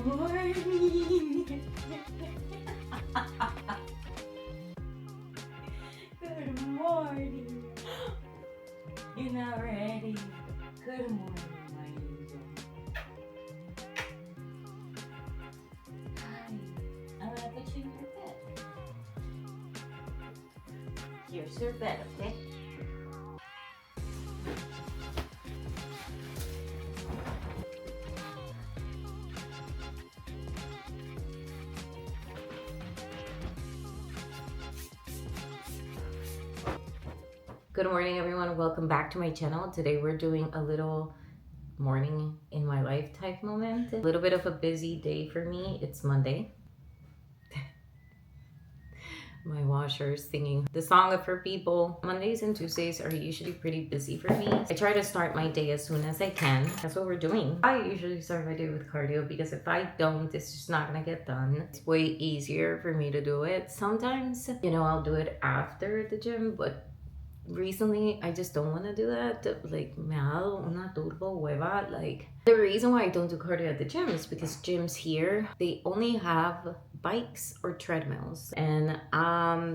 Morning. Good morning. You're not ready. Good morning, my angel. Hi. I'm gonna put you in your bed. Here's your bed, okay? Good morning, everyone. Welcome back to my channel. Today we're doing a little morning in my life type moment. A little bit of a busy day for me. It's Monday. My washer is singing the song of her people. Mondays and Tuesdays are usually pretty busy for me. I try to start my day as soon as I can. That's what we're doing. I usually start my day with cardio because if I don't, it's just not gonna get done. It's way easier for me to do it. Sometimes, I'll do it after the gym, but recently I just don't want to do that. Like, me ha dado una turbo hueva. Like, the reason why I don't do cardio at the gym is because gyms here, they only have bikes or treadmills, and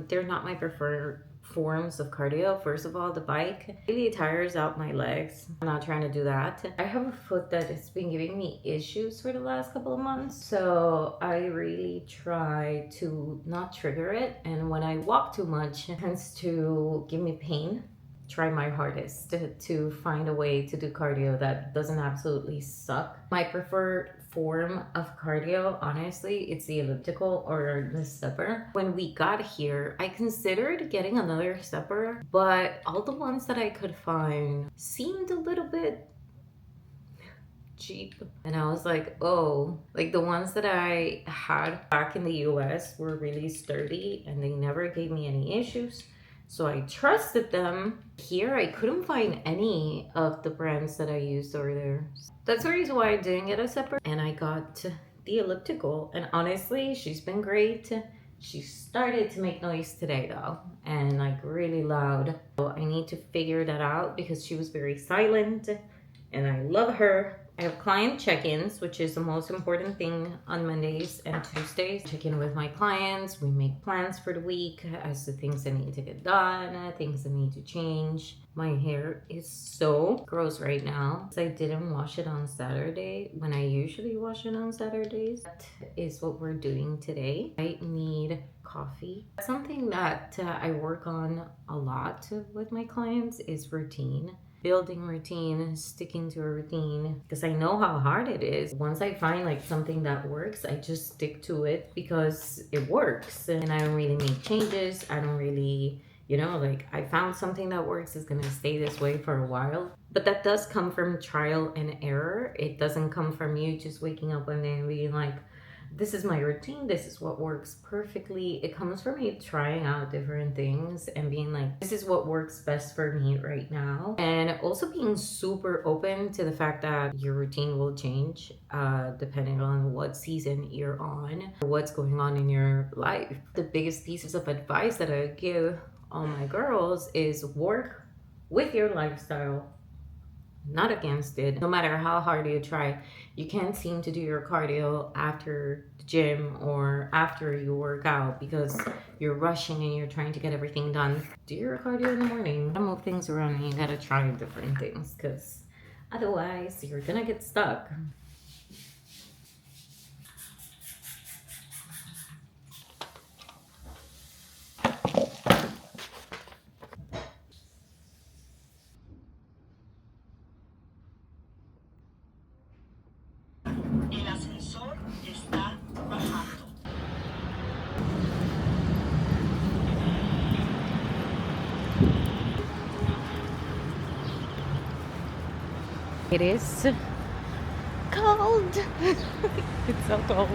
they're not my preferred forms of cardio. First of all, the bike really tires out my legs. I'm not trying to do that. I have a foot that has been giving me issues for the last couple of months, so I really try to not trigger it, and when I walk too much, it tends to give me pain. Try my hardest to find a way to do cardio that doesn't absolutely suck. My preferred form of cardio, honestly, it's the elliptical or the stepper. When we got here, I considered getting another stepper, but all the ones that I could find seemed a little bit cheap, and I was like, oh, like the ones that I had back in the US were really sturdy and they never gave me any issues, so I trusted them. Here I couldn't find any of the brands that I used over there. That's the reason why I didn't get a separate, and I got the elliptical, and honestly she's been great. She started to make noise today though, and like really loud. So I need to figure that out because she was very silent, and I love her. I have client check-ins, which is the most important thing on Mondays and Tuesdays. Check in with my clients. We make plans for the week as to things that need to get done, things that need to change. My hair is so gross right now. I didn't wash it on Saturday when I usually wash it on Saturdays. That is what we're doing today. I need coffee. Something that I work on a lot with my clients is routine. Building routine, sticking to a routine, because I know how hard it is. Once I find like something that works, I just stick to it because it works, and I don't really make changes. I don't really, like, I found something that works, is gonna stay this way for a while. But that does come from trial and error. It doesn't come from you just waking up one day and being like, this is my routine, this is what works perfectly. It comes from me trying out different things and being like, this is what works best for me right now, and also being super open to the fact that your routine will change depending on what season you're on or what's going on in your life. The biggest pieces of advice that I give all my girls is work with your lifestyle, not against it. No matter how hard you try, you can't seem to do your cardio after the gym or after you work out because you're rushing and you're trying to get everything done. Do your cardio in the morning. Gotta move things around and you gotta try different things because otherwise you're gonna get stuck. El ascensor está bajando. It is cold. It's so cold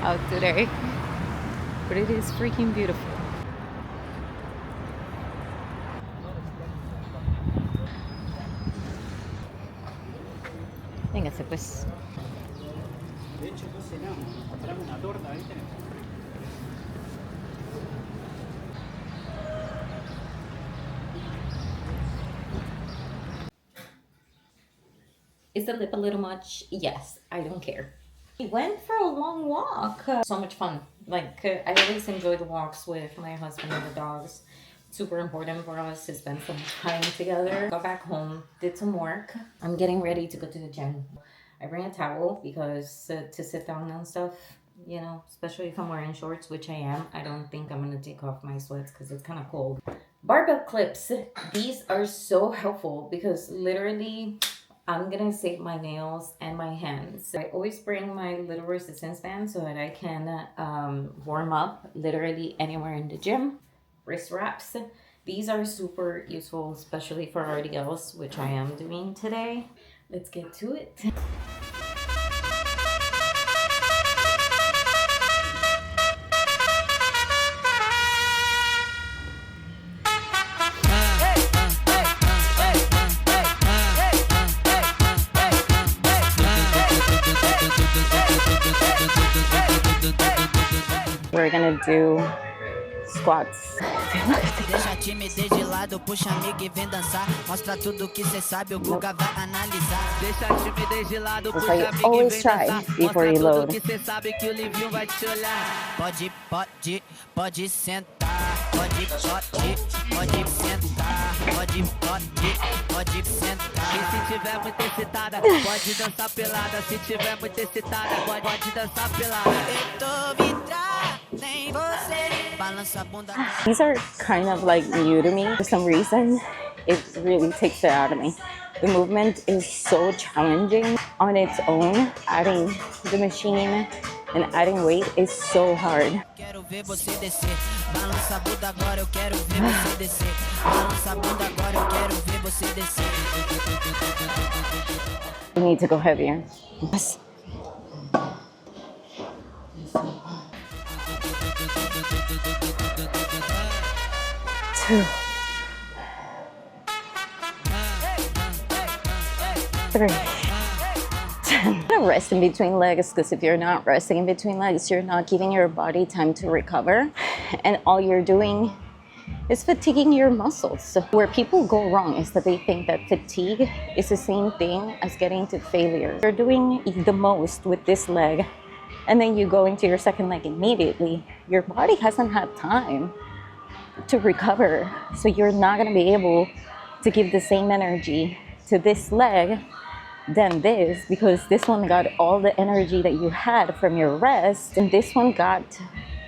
out today, but it is freaking beautiful. Véngase pues. De hecho, no cenamos, compramos una torta, ¿viste? Is the lip a little much? Yes, I don't care. We went for a long walk. So much fun. Like, I always enjoy the walks with my husband and the dogs. Super important for us to spend some time together. Got back home, did some work. I'm getting ready to go to the gym. I bring a towel because to sit down and stuff, you know, especially if I'm wearing shorts, which I am. I don't think I'm gonna take off my sweats because it's kind of cold. Barbell clips. These are so helpful because literally I'm gonna save my nails and my hands. I always bring my little resistance band so that I can warm up literally anywhere in the gym. Wrist wraps. These are super useful, especially for RDLs, which I am doing today. Let's get to it. We're gonna do squats. Deixa a timidez de lado, puxa amiga e vem dançar. Mostra tudo que cê sabe, o Guga vai analisar. Deixa a timidez de lado, puxa amiga e vem dançar. Before you Mostra load. tudo que cê sabe que o livinho vai te olhar. Pode sentar. Pode sentar. Pode sentar. E se tiver muito excitada, pode dançar pelada. Se tiver muito excitada, pode dançar pelada. Eu tô vidrada em você. Balança a bunda. These are kind of like new to me. For some reason, it really takes it out of me. The movement is so challenging on its own. Adding the machine and adding weight is so hard. Quero ver você descer. Balança a bunda agora, eu quero ver você descer. Balança a bunda agora, eu quero ver você descer. You need to go heavier. Yes. 2, 3. Rest in between legs, because if you're not resting in between legs, you're not giving your body time to recover, and all you're doing is fatiguing your muscles. So where people go wrong is that they think that fatigue is the same thing as getting to failure. You're doing the most with this leg, and then you go into your second leg immediately. Your body hasn't had time to recover, so you're not going to be able to give the same energy to this leg than this, because this one got all the energy that you had from your rest and this one got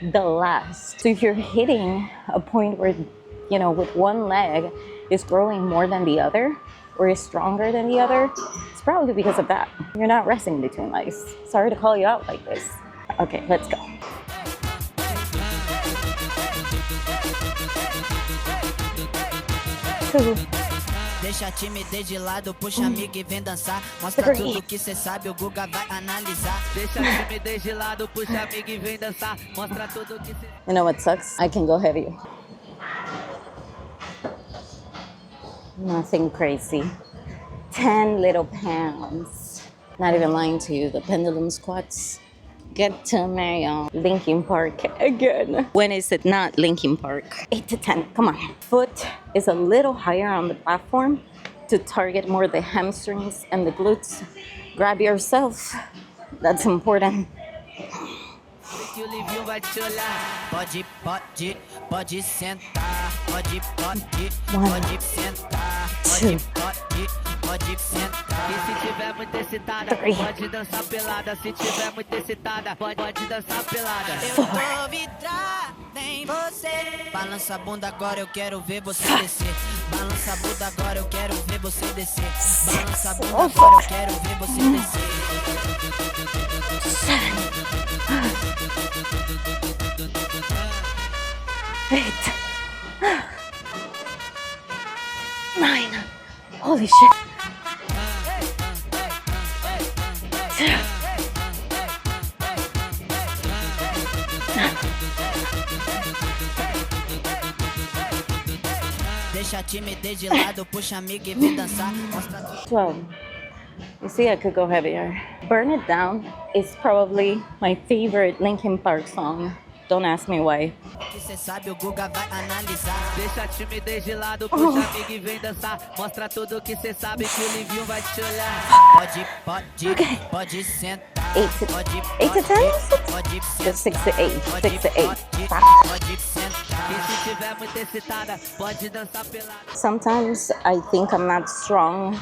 the last. So if you're hitting a point where, you know, with one leg is growing more than the other or is stronger than the other, it's probably because of that. You're not resting between legs. Sorry to call you out like this. Okay, let's go. Two. Deixa a timidez de lado, puxa amigo e vem dançar. Mostra tudo que cê sabe, o Guga vai analisar. Deixa a timidez de lado, puxa amigo e vem dançar. Mostra tudo que cê... You know what sucks? I can go heavy. Nothing crazy. 10 little pounds. Not even lying to you, the pendulum squats get to me on Linkin Park again. When is it not Linkin Park? 8 to 10, come on. Foot is a little higher on the platform to target more the hamstrings and the glutes. Grab yourself, that's important. Que o Livinho vai te olhar. Pode sentar. Pode sentar. Pode sentar. E se tiver muito excitada, pode dançar pelada. Se tiver muito excitada, pode dançar pelada. Eu tô vidrada em você. Balança a bunda agora, eu quero ver você descer. Balança a bunda agora, eu quero ver você descer. Balança a bunda agora, eu quero ver você descer. 8, 9, holy shit. 10. Deixa a timidez de lado, puxa amigo e vem dançar. 12. You see, I could go heavier. Burn It Down is probably my favorite Linkin Park song. Don't ask me why. Que cê sabe, o Guga vai analisar. Deixa a timidez de lado, puxa amigo e vem dançar. Mostra tudo que cê sabe, que o Livinho vai te olhar. Pode sentar. 8 to 10? Pode Just 6 to 8. 6 to 8. Pode sentar. E se tiver muito excitada, pode dançar pelada. Sometimes I think I'm not strong,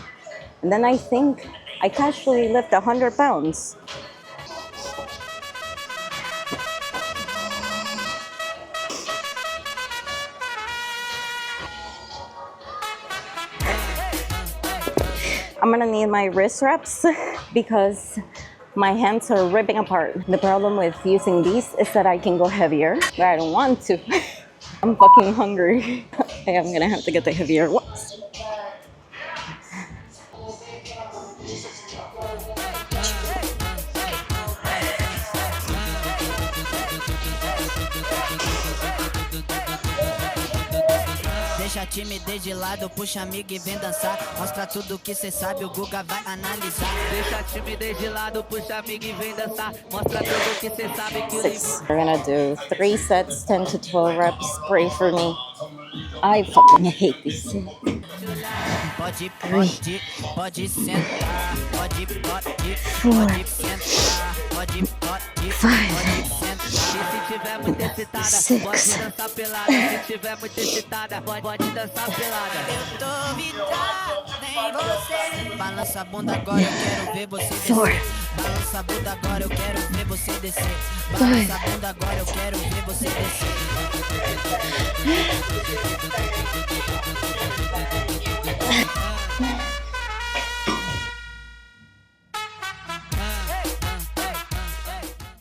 and then I think I casually lift 100 pounds. I'm gonna need my wrist wraps because my hands are ripping apart. The problem with using these is that I can go heavier, but I don't want to. I'm fucking hungry. I am gonna have to get the heavier ones. Deixa a timidez de lado, puxa amigo e vem dançar. Mostra tudo que cê sabe, o Guga vai analisar. Deixa a timidez de lado, puxa amigo e vem dançar. Mostra tudo que cê sabe, que o Six. We're gonna do 3 sets, 10 to 12 reps. Pray for me. I fucking hate this. Pode sentar. Pode sentar. Pode 5, sentar. E se tiver muito excitada, pode dançar pelada. Se tiver muito excitada, pode dançar pelada. Eu tô vidrada em você. Balança a bunda agora, eu quero ver você descer. Balança a bunda agora, eu quero ver você descer. Balança a bunda agora, eu quero ver você descer.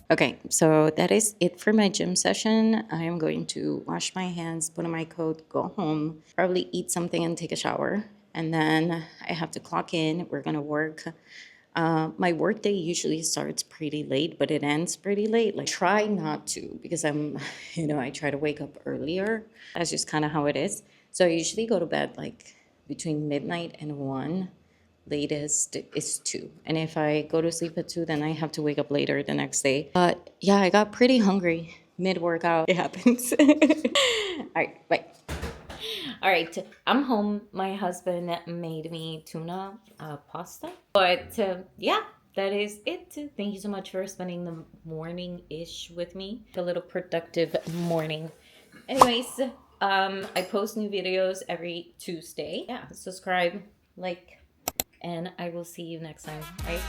Okay, so that is it for my gym session. I am going to wash my hands, put on my coat, go home, probably eat something and take a shower. And then I have to clock in. We're gonna work. My work day usually starts pretty late, but it ends pretty late. Like, try not to, because I try to wake up earlier. That's just kind of how it is. So I usually go to bed like between midnight and 1. Latest is 2. And if I go to sleep at 2, then I have to wake up later the next day. But yeah, I got pretty hungry mid-workout. It happens. All right, bye. All right, I'm home. My husband made me tuna pasta. But yeah, that is it. Thank you so much for spending the morning-ish with me. A little productive morning. Anyways, I post new videos every Tuesday. Yeah, subscribe, like, and I will see you next time, right?